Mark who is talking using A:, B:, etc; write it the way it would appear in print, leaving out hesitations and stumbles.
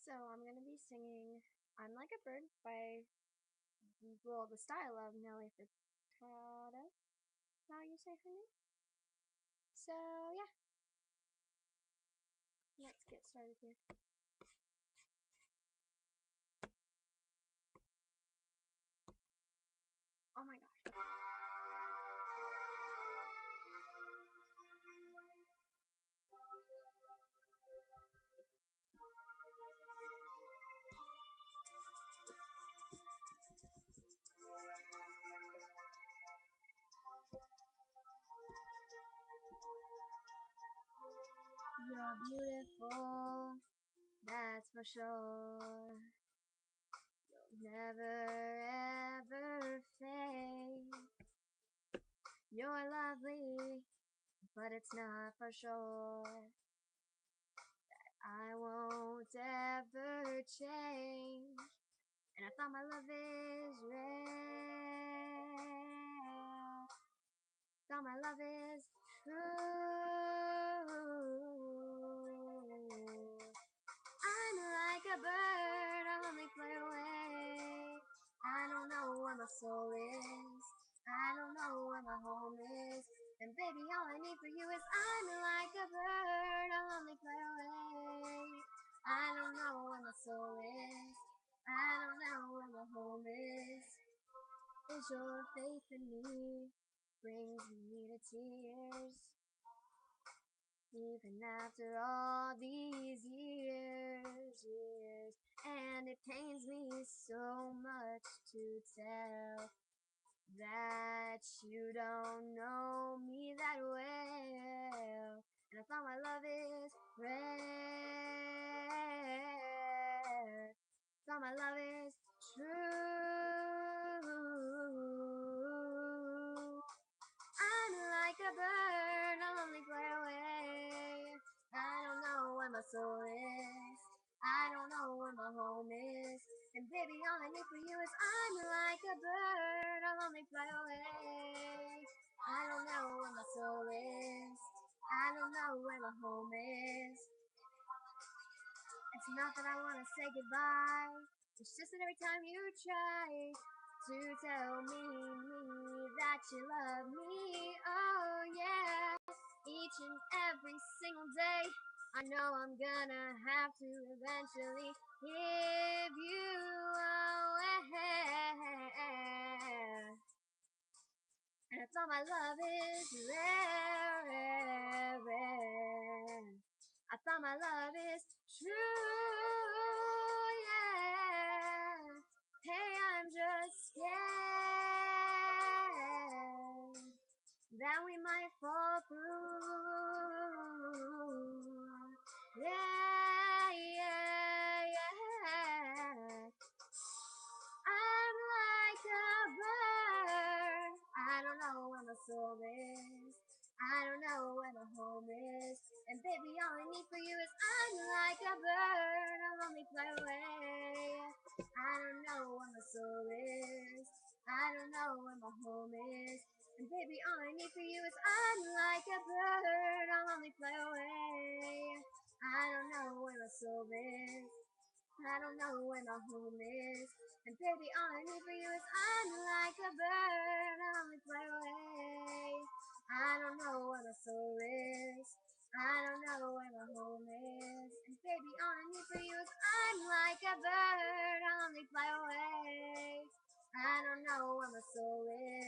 A: So I'm gonna be singing "I'm Like a Bird" by the style of Nelly Furtado. How you say her name? So yeah, let's get started here. Oh my gosh. You're beautiful, that's for sure. You'll never ever fade. You're lovely, but it's not for sure. I won't ever change. And I thought my love is rare. Thought my love is true. I'm like a bird, I'll only fly away. I don't know where my soul is. I don't know where my home is. And baby, all I need for you is I'm like a bird, I'll only fly away. I don't know where my soul is. I don't know where my home is. Is your faith in me brings me to tears. Even after all these years, and it pains me so much to tell that you don't know me that well. And I thought my love is rare. Thought my love is true. I'm like a bird, I'll only fly away. I don't know where my soul is. I don't know where my home is. And baby, all I need for you is I'm like a bird, I'll only fly away. I don't know where my soul is. I don't know where my home is. It's not that I want to say goodbye. It's just that every time you try to tell me that you love me, oh yeah, each and every single day, I know I'm gonna have to eventually give you away. And I thought my love is rare, rare, rare. I thought my love is true, yeah. Hey, I'm just scared that we might fall through. Yeah, yeah, yeah. I'm like a bird. I don't know where my soul is. I don't know where my home is. And baby, all I need for you is I'm like a bird. I'll only fly away. I don't know where my soul is. I don't know where my home is. And baby, all I need for you is I'm like a bird. I'll only fly away. I don't know where my soul is. I don't know where my home is. And baby, all I need for you is I'm like a bird, I'll only fly away. I don't know where my soul is. I don't know where my home is. And baby, all I need for you is I'm like a bird, I'll only fly away. I don't know where my soul is.